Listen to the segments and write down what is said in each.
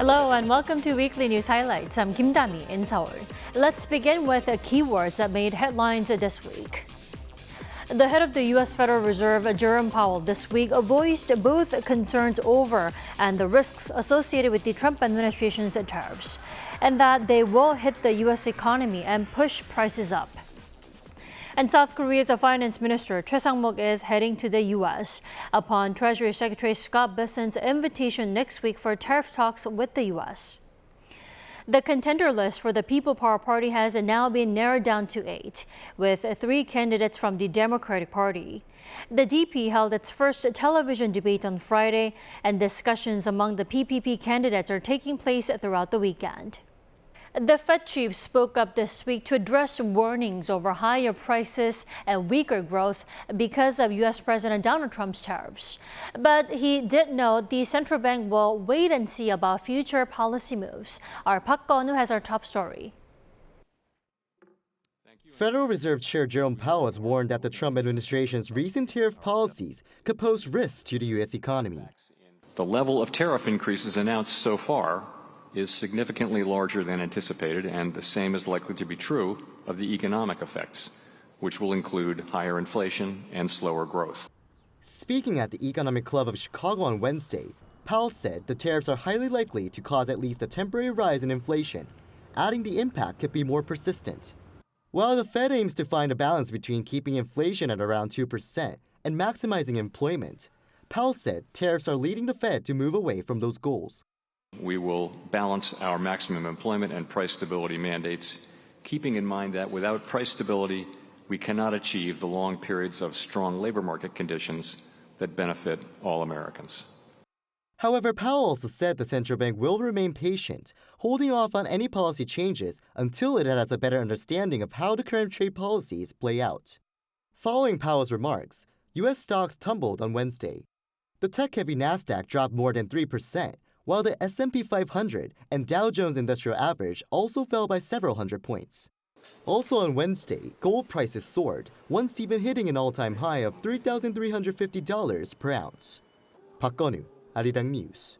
Hello and welcome to Weekly News Highlights. I'm Kim Dami in Seoul. Let's begin with keywords that made headlines this week. The head of the U.S. Federal Reserve, Jerome Powell, this week voiced both concerns over and the risks associated with the Trump administration's tariffs, and that they will hit the U.S. economy and push prices up. And South Korea's finance minister, Choi Sang-mok, is heading to the U.S. upon Treasury Secretary Scott Bessent's invitation next week for tariff talks with the U.S. The contender list for the People Power Party has now been narrowed down to 8, with 3 candidates from the Democratic Party. The DP held its first television debate on Friday, and discussions among the PPP candidates are taking place throughout the weekend. The Fed chief spoke up this week to address warnings over higher prices and weaker growth because of U.S. President Donald Trump's tariffs. But he did note the central bank will wait and see about future policy moves. Our Park Go-nu has our top story. Federal Reserve Chair Jerome Powell has warned that the Trump administration's recent tariff policies could pose risks to the U.S. economy. The level of tariff increases announced so far is significantly larger than anticipated, and the same is likely to be true of the economic effects, which will include higher inflation and slower growth. Speaking at the Economic Club of Chicago on Wednesday, Powell said the tariffs are highly likely to cause at least a temporary rise in inflation, adding the impact could be more persistent. While the Fed aims to find a balance between keeping inflation at around 2% and maximizing employment, Powell said tariffs are leading the Fed to move away from those goals. We will balance our maximum employment and price stability mandates, keeping in mind that without price stability, we cannot achieve the long periods of strong labor market conditions that benefit all Americans. However, Powell also said the central bank will remain patient, holding off on any policy changes until it has a better understanding of how the current trade policies play out. Following Powell's remarks, U.S. stocks tumbled on Wednesday. The tech-heavy Nasdaq dropped more than 3%, while the S&P 500 and Dow Jones Industrial Average also fell by several hundred points. Also on Wednesday, gold prices soared, once even hitting an all-time high of $3,350 per ounce. Park Go-nu, Arirang News.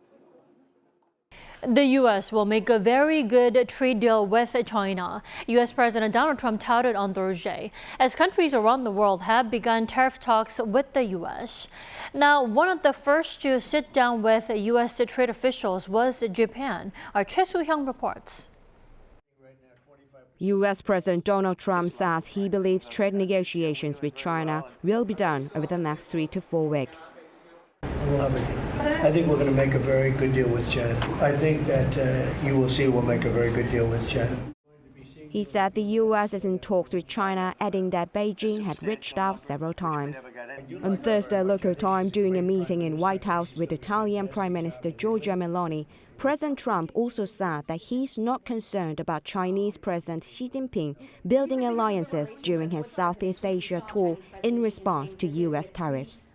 The U.S. will make a very good trade deal with China, U.S. President Donald Trump touted on Thursday, as countries around the world have begun tariff talks with the U.S. Now, one of the first to sit down with U.S. trade officials was Japan. Our Choi Soo-hyung reports. U.S. President Donald Trump says he believes trade negotiations with China will be done over the next 3 to 4 weeks. We'll have a deal. I think we're going to make a very good deal with China. I think that you will see we'll make a very good deal with China. He said the U.S. is in talks with China, adding that Beijing had reached out several times. On Thursday local time, during a meeting in White House with Italian Prime Minister Giorgia Meloni, President Trump also said that he's not concerned about Chinese President Xi Jinping building alliances during his Southeast Asia tour in response to U.S. tariffs.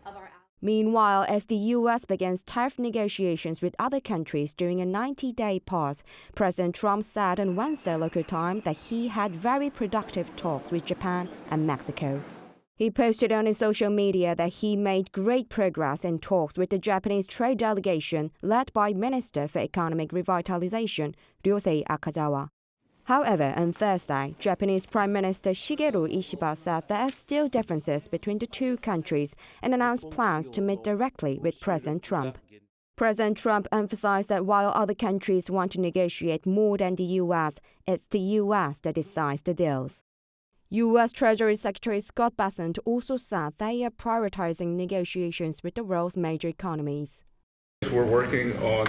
Meanwhile, as the U.S. begins tariff negotiations with other countries during a 90-day pause, President Trump said on Wednesday local time that he had very productive talks with Japan and Mexico. He posted on his social media that he made great progress in talks with the Japanese trade delegation led by Minister for Economic Revitalization, Ryosei Akazawa. However, on Thursday, Japanese Prime Minister Shigeru Ishiba said there are still differences between the two countries and announced plans to meet directly with President Trump. President Trump emphasized that while other countries want to negotiate more than the U.S., it's the U.S. that decides the deals. U.S. Treasury Secretary Scott Bessent also said they are prioritizing negotiations with the world's major economies. We're working on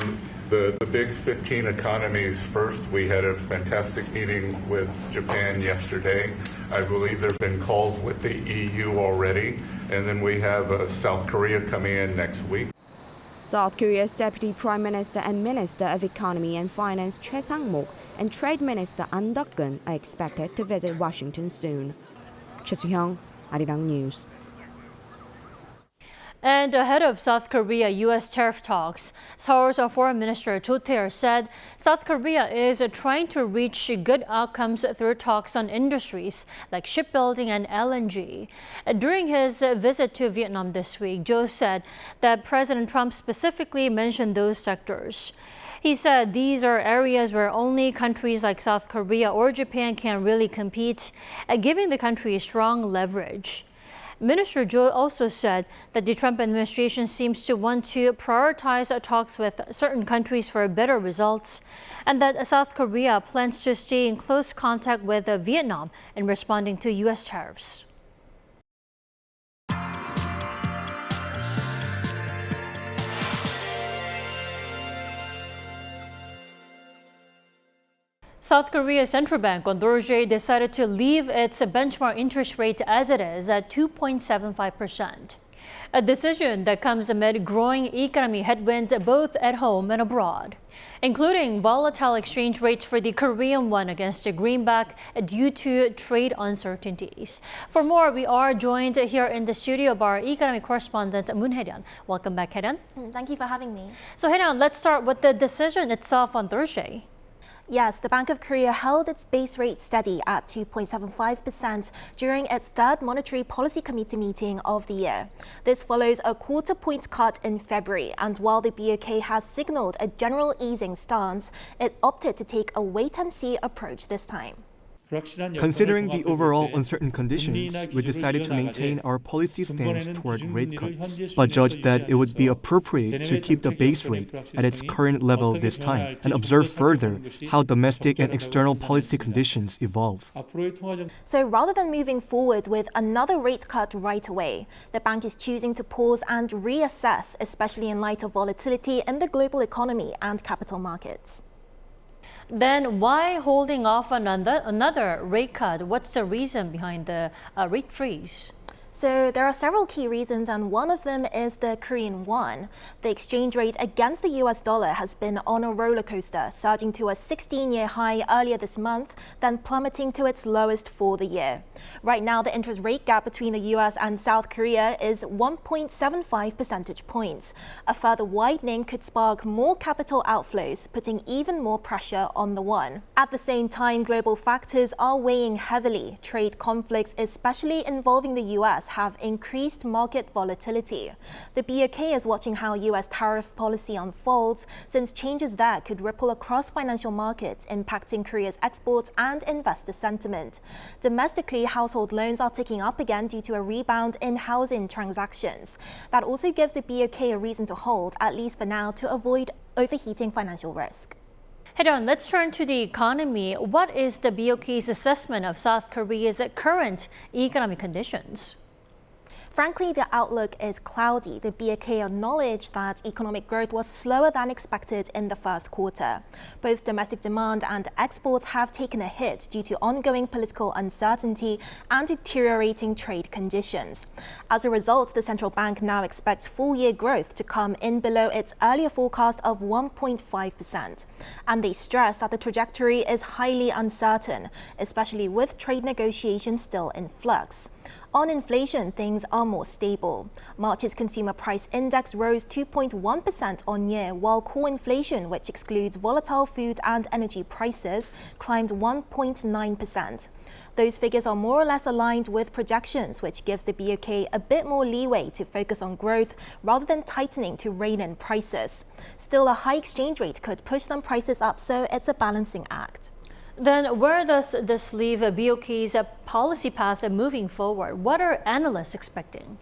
the big 15 economies first. We had a fantastic meeting with Japan yesterday. I believe there have been calls with the EU already. And then we have South Korea coming in next week. South Korea's Deputy Prime Minister and Minister of Economy and Finance Choi Sang-mok and Trade Minister An Duk-gun are expected to visit Washington soon. Choi Soo-hyung, Arirang News. And ahead of South Korea-U.S. tariff talks, Seoul's Foreign Minister Cho Tae-il said South Korea is trying to reach good outcomes through talks on industries like shipbuilding and LNG. During his visit to Vietnam this week, Cho said that President Trump specifically mentioned those sectors. He said these are areas where only countries like South Korea or Japan can really compete, giving the country strong leverage. Minister Jo also said that the Trump administration seems to want to prioritize talks with certain countries for better results, and that South Korea plans to stay in close contact with Vietnam in responding to U.S. tariffs. South Korea's central bank on Thursday decided to leave its benchmark interest rate as it is at 2.75%. A decision that comes amid growing economic headwinds both at home and abroad, including volatile exchange rates for the Korean won against the greenback due to trade uncertainties. For more, we are joined here in the studio by our economic correspondent Moon Hae-ryun. Welcome back, Hae-ryun. Thank you for having me. So Hae-ryun, let's start with the decision itself on Thursday. Yes, the Bank of Korea held its base rate steady at 2.75% during its third Monetary Policy Committee meeting of the year. This follows a quarter-point cut in February, and while the BOK has signaled a general easing stance, it opted to take a wait-and-see approach this time. Considering the overall uncertain conditions, we decided to maintain our policy stance toward rate cuts, but judged that it would be appropriate to keep the base rate at its current level this time and observe further how domestic and external policy conditions evolve. So rather than moving forward with another rate cut right away, the bank is choosing to pause and reassess, especially in light of volatility in the global economy and capital markets. Then why holding off on another rate cut? What's the reason behind the rate freeze? So there are several key reasons, and one of them is the Korean won. The exchange rate against the US dollar has been on a roller coaster, surging to a 16-year high earlier this month, then plummeting to its lowest for the year. Right now, the interest rate gap between the US and South Korea is 1.75 percentage points. A further widening could spark more capital outflows, putting even more pressure on the won. At the same time, global factors are weighing heavily. Trade conflicts, especially involving the US, have increased market volatility. The BOK is watching how US tariff policy unfolds, since changes there could ripple across financial markets, impacting Korea's exports and investor sentiment. Domestically, household loans are ticking up again due to a rebound in housing transactions. That also gives the BOK a reason to hold, at least for now, to avoid overheating financial risk. Hae-ryun, let's turn to the economy. What is the BOK's assessment of South Korea's current economic conditions? Frankly, the outlook is cloudy. The BOK acknowledged that economic growth was slower than expected in the first quarter. Both domestic demand and exports have taken a hit due to ongoing political uncertainty and deteriorating trade conditions. As a result, the central bank now expects full-year growth to come in below its earlier forecast of 1.5%. And they stress that the trajectory is highly uncertain, especially with trade negotiations still in flux. On inflation, things are more stable. March's consumer price index rose 2.1% on year, while core inflation, which excludes volatile food and energy prices, climbed 1.9%. Those figures are more or less aligned with projections, which gives the BOK a bit more leeway to focus on growth rather than tightening to rein in prices. Still, a high exchange rate could push some prices up, so it's a balancing act. Then where does this leave BOK's policy path moving forward? What are analysts expecting?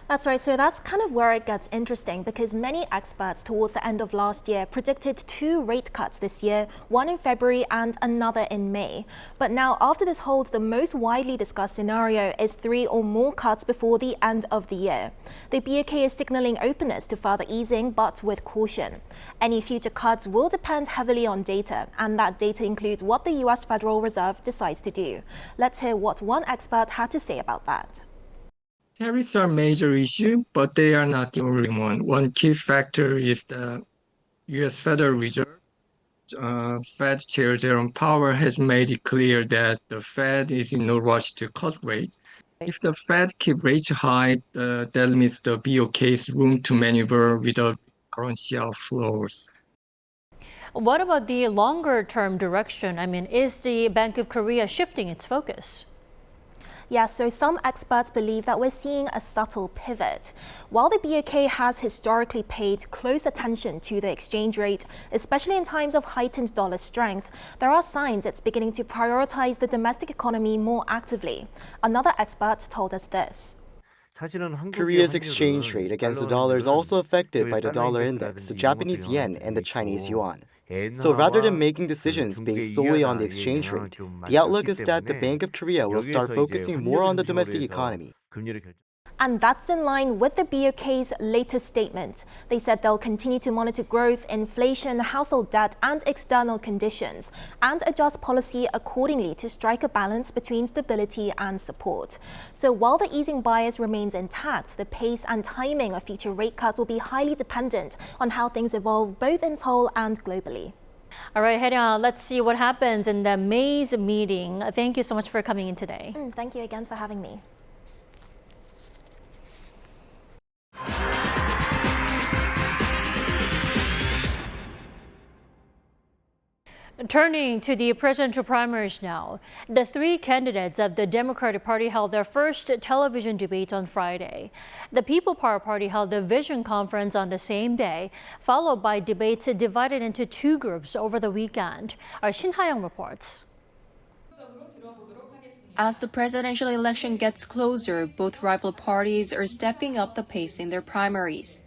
That's right. So that's kind of where it gets interesting, because many experts towards the end of last year predicted 2 rate cuts this year, one in February and another in May. But now, after this hold, the most widely discussed scenario is 3 or more cuts before the end of the year. The BOK is signaling openness to further easing, but with caution. Any future cuts will depend heavily on data, and that data includes what the US Federal Reserve decides to do. Let's hear what one expert had to say about that. Tariffs are a major issue, but they are not the only one. One key factor is the U.S. Federal Reserve. Fed Chair Jerome Powell has made it clear that the Fed is in no rush to cut rates. If the Fed keep rates high, that limits the BOK's room to maneuver without currency outflows. What about the longer-term direction? Is the Bank of Korea shifting its focus? Yeah, so some experts believe that we're seeing a subtle pivot. While the BOK has historically paid close attention to the exchange rate, especially in times of heightened dollar strength, there are signs it's beginning to prioritize the domestic economy more actively. Another expert told us this. Korea's exchange rate against the dollar is also affected by the dollar index, the Japanese yen, and the Chinese yuan. So rather than making decisions based solely on the exchange rate, the outlook is that the Bank of Korea will start focusing more on the domestic economy. And that's in line with the BOK's latest statement. They said they'll continue to monitor growth, inflation, household debt, and external conditions, and adjust policy accordingly to strike a balance between stability and support. So while the easing bias remains intact, the pace and timing of future rate cuts will be highly dependent on how things evolve both in Seoul and globally. All right, Arirang, let's see what happens in the May's meeting. Thank you so much for coming in today. Thank you again for having me. Turning to the presidential primaries now, the three candidates of the Democratic Party held their first television debate on Friday. The People Power Party held a vision conference on the same day, followed by debates divided into two groups over the weekend. Our Shin Ha-young reports. As the presidential election gets closer, both rival parties are stepping up the pace in their primaries.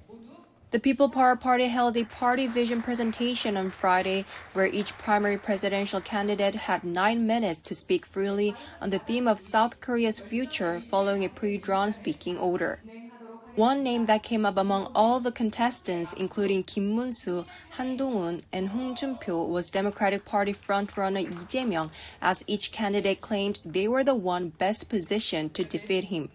The People Power Party held a party vision presentation on Friday, where each primary presidential candidate had 9 minutes to speak freely on the theme of South Korea's future following a pre-drawn speaking order. One name that came up among all the contestants, including Kim Moon-soo, Han Dong-un, and Hong Jun-pyo, was Democratic Party frontrunner Lee Jae-myung, as each candidate claimed they were the one best positioned to defeat him.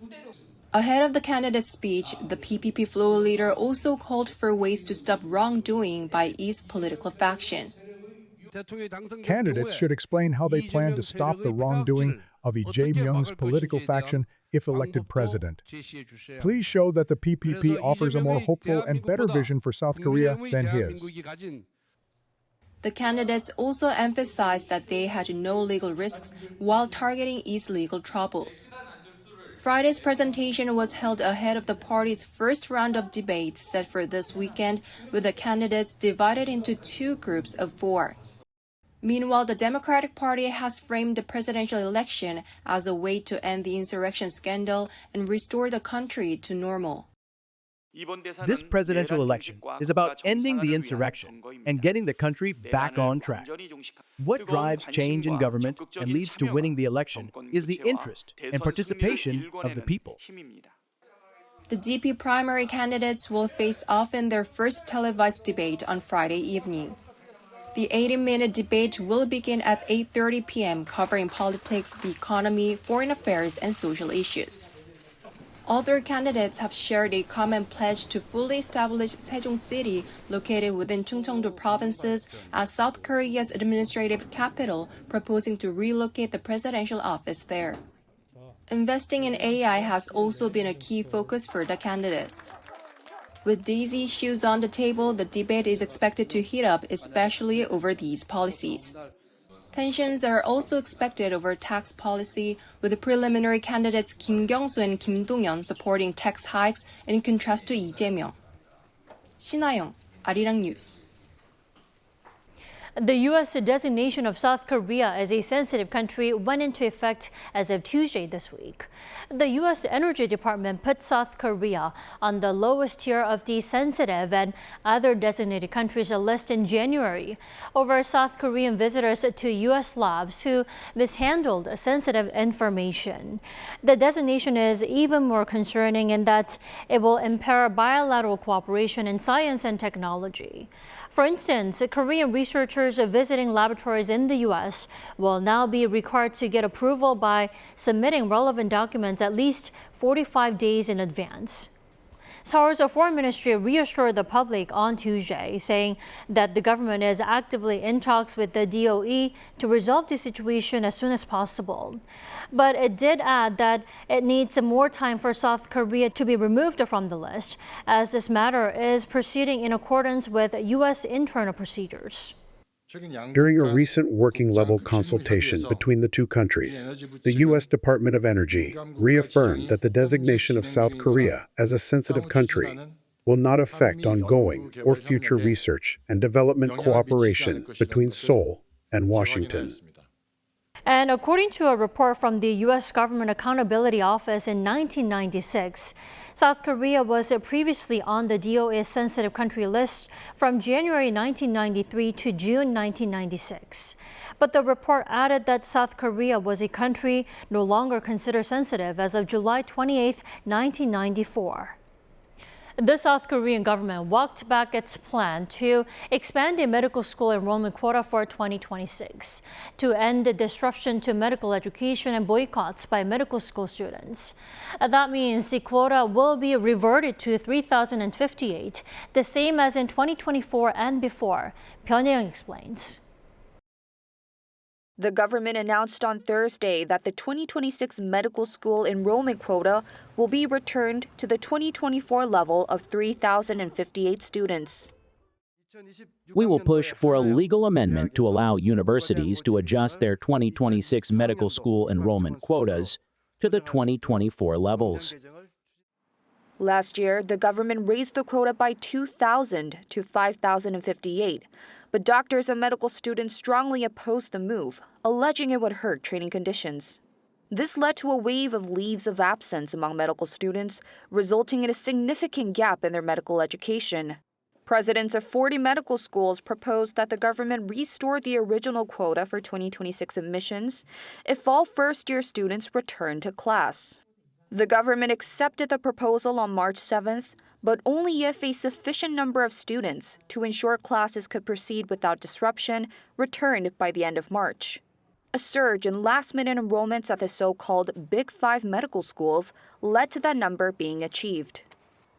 Ahead of the candidate's speech, the PPP floor leader also called for ways to stop wrongdoing by each political faction. Candidates should explain how they plan to stop the wrongdoing of Lee Jae-myung's political faction if elected president. Please show that the PPP offers a more hopeful and better vision for South Korea than his. The candidates also emphasized that they had no legal risks while targeting E's legal troubles. Friday's presentation was held ahead of the party's first round of debates set for this weekend, with the candidates divided into two groups of 4. Meanwhile, the Democratic Party has framed the presidential election as a way to end the insurrection scandal and restore the country to normal. This presidential election is about ending the insurrection and getting the country back on track. What drives change in government and leads to winning the election is the interest and participation of the people. The DP primary candidates will face off in their first televised debate on Friday evening. The 80-minute debate will begin at 8:30 p.m., covering politics, the economy, foreign affairs, and social issues. All three candidates have shared a common pledge to fully establish Sejong City, located within Chungcheongdo provinces, as South Korea's administrative capital, proposing to relocate the presidential office there. Investing in AI has also been a key focus for the candidates. With these issues on the table, the debate is expected to heat up, especially over these policies. Tensions are also expected over tax policy, with the preliminary candidates Kim Kyung-soo and Kim Dong-yeon supporting tax hikes in contrast to Lee Jae-myung. Shin Ha-young, Arirang News. The U.S. designation of South Korea as a sensitive country went into effect as of Tuesday this week. The U.S. Energy Department put South Korea on the lowest tier of the sensitive and other designated countries list in January over South Korean visitors to U.S. labs who mishandled sensitive information. The designation is even more concerning in that it will impair bilateral cooperation in science and technology. For instance, Korean researchers visiting laboratories in the U.S. will now be required to get approval by submitting relevant documents at least 45 days in advance. Seoul's Foreign Ministry reassured the public on Tuesday, saying that the government is actively in talks with the DOE to resolve the situation as soon as possible. But it did add that it needs more time for South Korea to be removed from the list, as this matter is proceeding in accordance with U.S. internal procedures. During a recent working-level consultation between the two countries, the U.S. Department of Energy reaffirmed that the designation of South Korea as a sensitive country will not affect ongoing or future research and development cooperation between Seoul and Washington. And according to a report from the U.S. Government Accountability Office in 1996, South Korea was previously on the DOE's sensitive country list from January 1993 to June 1996. But the report added that South Korea was a country no longer considered sensitive as of July 28, 1994. The South Korean government walked back its plan to expand the medical school enrollment quota for 2026 to end the disruption to medical education and boycotts by medical school students. That means the quota will be reverted to 3,058, the same as in 2024 and before. Pyeongyang explains. The government announced on Thursday that the 2026 medical school enrollment quota will be returned to the 2024 level of 3,058 students. We will push for a legal amendment to allow universities to adjust their 2026 medical school enrollment quotas to the 2024 levels. Last year, the government raised the quota by 2,000 to 5,058. But doctors and medical students strongly opposed the move, alleging it would hurt training conditions. This led to a wave of leaves of absence among medical students, resulting in a significant gap in their medical education. Presidents of 40 medical schools proposed that the government restore the original quota for 2026 admissions if all first-year students return to class. The government accepted the proposal on March 7th, but only if a sufficient number of students to ensure classes could proceed without disruption returned by the end of March. A surge in last-minute enrollments at the so-called Big Five medical schools led to that number being achieved.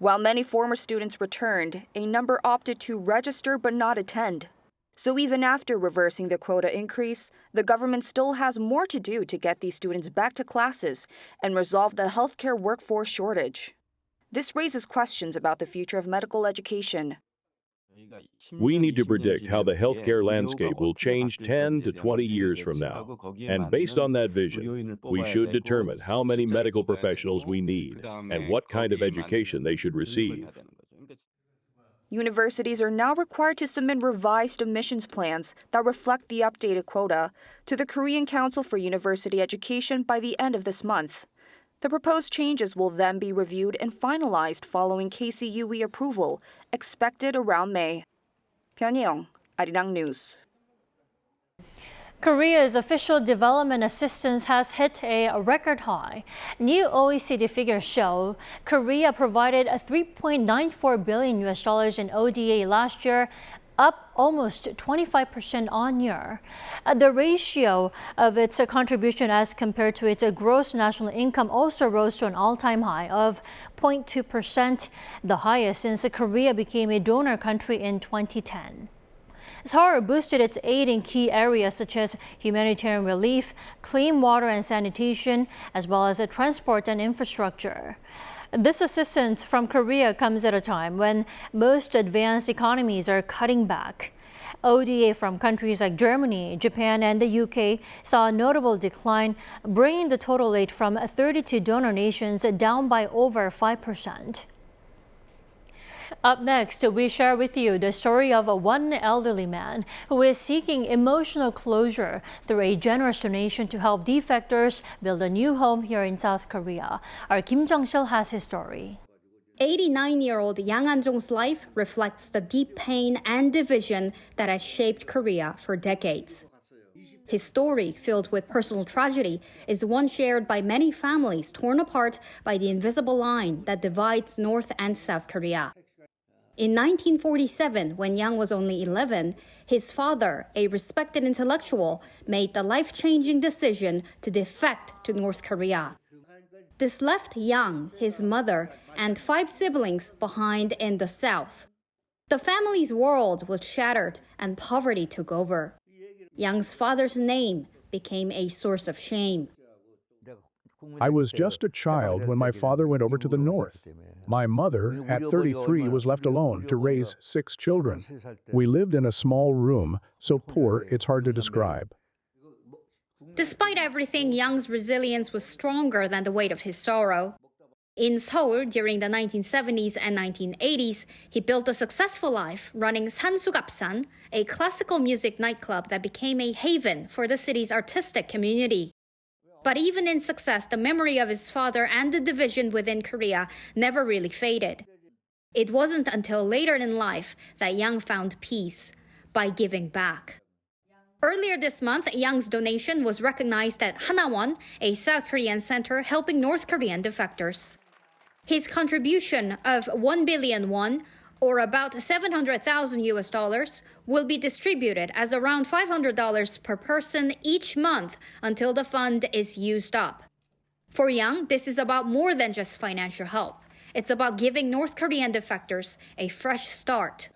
While many former students returned, a number opted to register but not attend. So even after reversing the quota increase, the government still has more to do to get these students back to classes and resolve the healthcare workforce shortage. This raises questions about the future of medical education. We need to predict how the healthcare landscape will change 10 to 20 years from now. And based on that vision, we should determine how many medical professionals we need and what kind of education they should receive. Universities are now required to submit revised admissions plans that reflect the updated quota to the Korean Council for University Education by the end of this month. The proposed changes will then be reviewed and finalized following KCUE approval, expected around May. Pyeongyang, Arirang News. Korea's official development assistance has hit a record high. New OECD figures show Korea provided $3.94 billion in ODA last year, up almost 25% on year. The ratio of its contribution as compared to its gross national income also rose to an all-time high of 0.2%, the highest since Korea became a donor country in 2010. Seoul boosted its aid in key areas such as humanitarian relief, clean water and sanitation, as well as transport and infrastructure. This assistance from Korea comes at a time when most advanced economies are cutting back. ODA from countries like Germany, Japan, and the UK saw a notable decline, bringing the total aid from 32 donor nations down by over 5%. Up next, we share with you the story of one elderly man who is seeking emotional closure through a generous donation to help defectors build a new home here in South Korea. Our Kim Jung-sil has his story. 89-year-old Yang An-jong's life reflects the deep pain and division that has shaped Korea for decades. His story, filled with personal tragedy, is one shared by many families torn apart by the invisible line that divides North and South Korea. In 1947, when Yang was only 11, his father, a respected intellectual, made the life-changing decision to defect to North Korea. This left Yang, his mother, and 5 siblings behind in the South. The family's world was shattered and poverty took over. Yang's father's name became a source of shame. I was just a child when my father went over to the North. My mother, at 33, was left alone to raise 6 children. We lived in a small room, so poor it's hard to describe. Despite everything, Young's resilience was stronger than the weight of his sorrow. In Seoul, during the 1970s and 1980s, he built a successful life running Sansugapsan, a classical music nightclub that became a haven for the city's artistic community. But even in success, the memory of his father and the division within Korea never really faded. It wasn't until later in life that Young found peace by giving back. Earlier this month, Young's donation was recognized at Hanawon, a South Korean center helping North Korean defectors. His contribution of 1 billion won, or about $700,000, will be distributed as around $500 per person each month until the fund is used up. For Young, this is about more than just financial help. It's about giving North Korean defectors a fresh start.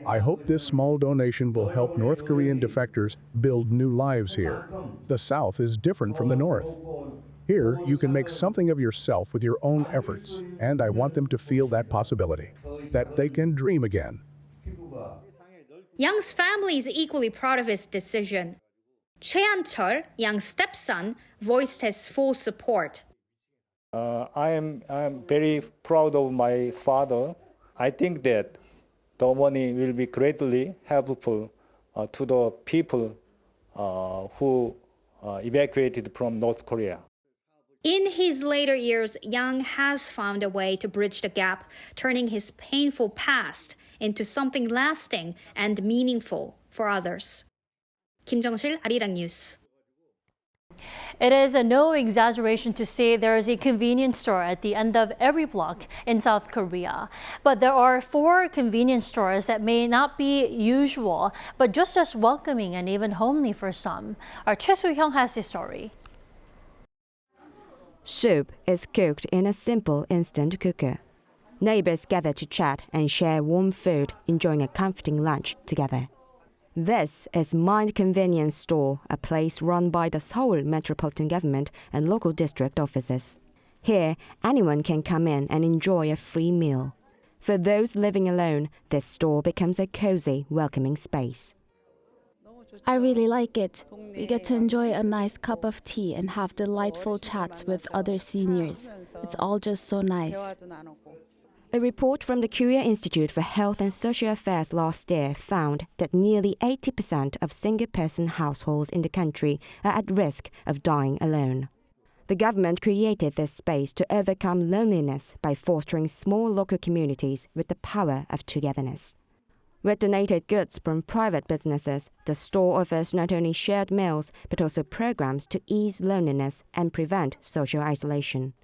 I hope this small donation will help North Korean defectors build new lives here. The South is different from the North. Here, you can make something of yourself with your own efforts, and I want them to feel that possibility, that they can dream again. Young's family is equally proud of his decision. Choi Han-chul, Young's stepson, voiced his full support. I am very proud of my father. I think that the money will be greatly helpful to the people who evacuated from North Korea. In his later years, Young has found a way to bridge the gap, turning his painful past into something lasting and meaningful for others. Kim Jong-sil, Arirang News. It is no exaggeration to say there is a convenience store at the end of every block in South Korea. But there are 4 convenience stores that may not be usual, but just as welcoming and even homely for some. Our Choi Soo-hyung has the story. Soup is cooked in a simple instant cooker. Neighbors gather to chat and share warm food, enjoying a comforting lunch together. This is Mind Convenience Store, a place run by the Seoul Metropolitan Government and local district offices. Here, anyone can come in and enjoy a free meal. For those living alone, this store becomes a cozy, welcoming space. I really like it. We get to enjoy a nice cup of tea and have delightful chats with other seniors. It's all just so nice. A report from the Korea Institute for Health and Social Affairs last year found that nearly 80% of single-person households in the country are at risk of dying alone. The government created this space to overcome loneliness by fostering small local communities with the power of togetherness. With donated goods from private businesses, the store offers not only shared meals but also programs to ease loneliness and prevent social isolation.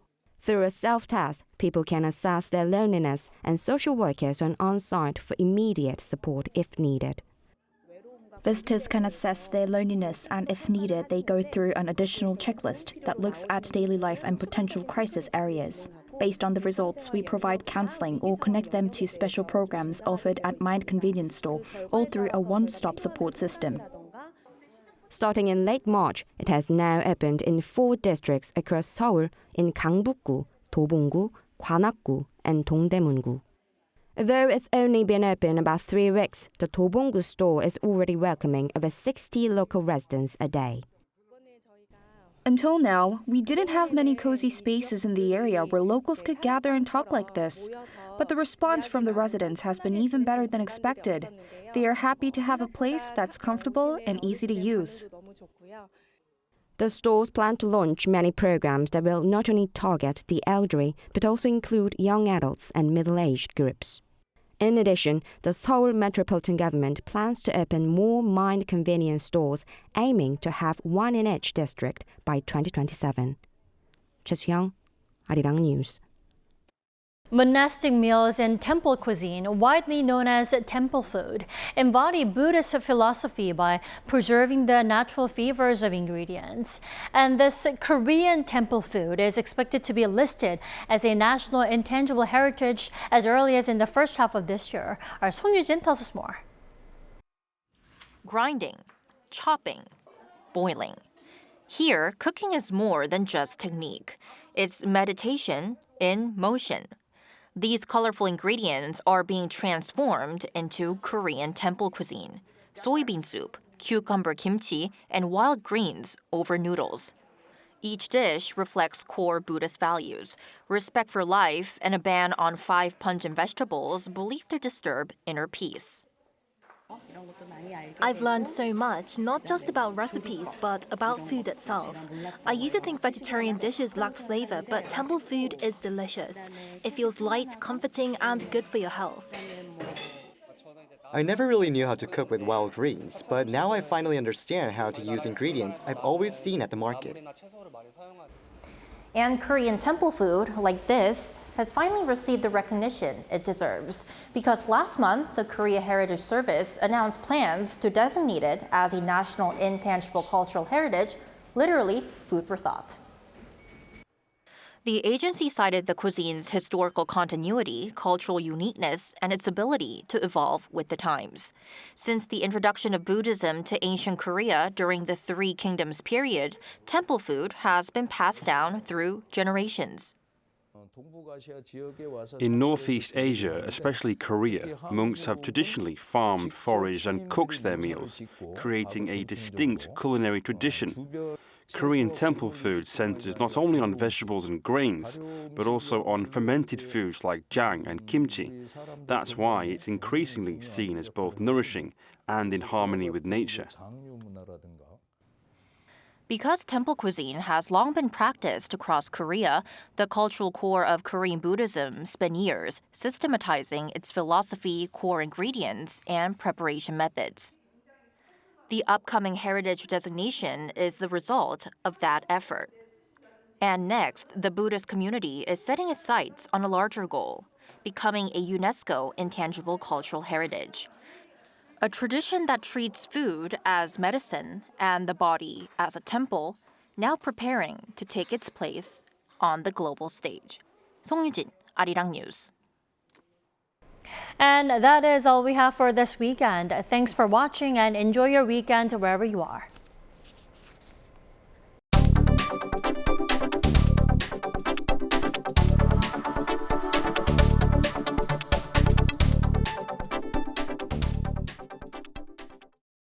Through a self-test, people can assess their loneliness, and social workers are on-site for immediate support if needed. Visitors can assess their loneliness, and if needed, they go through an additional checklist that looks at daily life and potential crisis areas. Based on the results, we provide counseling or connect them to special programs offered at Mind Convenience Store, all through a one-stop support system. Starting in late March, it has now opened in 4 districts across Seoul in Gangbuk-gu, Do-bong-gu, Gwanak-gu, and Dongdaemun-gu. Though it's only been open about 3 weeks, the Do-bong-gu store is already welcoming over 60 local residents a day. Until now, we didn't have many cozy spaces in the area where locals could gather and talk like this. But the response from the residents has been even better than expected. They are happy to have a place that's comfortable and easy to use. The stores plan to launch many programs that will not only target the elderly, but also include young adults and middle-aged groups. In addition, the Seoul Metropolitan Government plans to open more Mind Convenience stores, aiming to have 1 in each district by 2027. Choi Soo-hyung, Arirang News. Monastic meals and temple cuisine, widely known as temple food, embody Buddhist philosophy by preserving the natural flavors of ingredients. And this Korean temple food is expected to be listed as a national intangible heritage as early as in the first half of this year. Our Song Yu-jin tells us more. Grinding, chopping, boiling. Here, cooking is more than just technique. It's meditation, in motion. These colorful ingredients are being transformed into Korean temple cuisine: soybean soup, cucumber kimchi, and wild greens over noodles. Each dish reflects core Buddhist values: respect for life and a ban on 5 pungent vegetables believed to disturb inner peace. I've learned so much, not just about recipes, but about food itself. I used to think vegetarian dishes lacked flavor, but temple food is delicious. It feels light, comforting, and good for your health. I never really knew how to cook with wild greens, but now I finally understand how to use ingredients I've always seen at the market. And Korean temple food, like this, has finally received the recognition it deserves, because last month, the Korea Heritage Service announced plans to designate it as a national intangible cultural heritage, literally food for thought. The agency cited the cuisine's historical continuity, cultural uniqueness, and its ability to evolve with the times. Since the introduction of Buddhism to ancient Korea during the Three Kingdoms period, temple food has been passed down through generations. In Northeast Asia, especially Korea, monks have traditionally farmed, foraged, and cooked their meals, creating a distinct culinary tradition. Korean temple food centers not only on vegetables and grains, but also on fermented foods like jang and kimchi. That's why it's increasingly seen as both nourishing and in harmony with nature. Because temple cuisine has long been practiced across Korea, the cultural core of Korean Buddhism spent years systematizing its philosophy, core ingredients, and preparation methods. The upcoming heritage designation is the result of that effort. And next, the Buddhist community is setting its sights on a larger goal: becoming a UNESCO intangible cultural heritage. A tradition that treats food as medicine and the body as a temple, now preparing to take its place on the global stage. 송유진, Arirang News. And that is all we have for this weekend. Thanks for watching and enjoy your weekend wherever you are.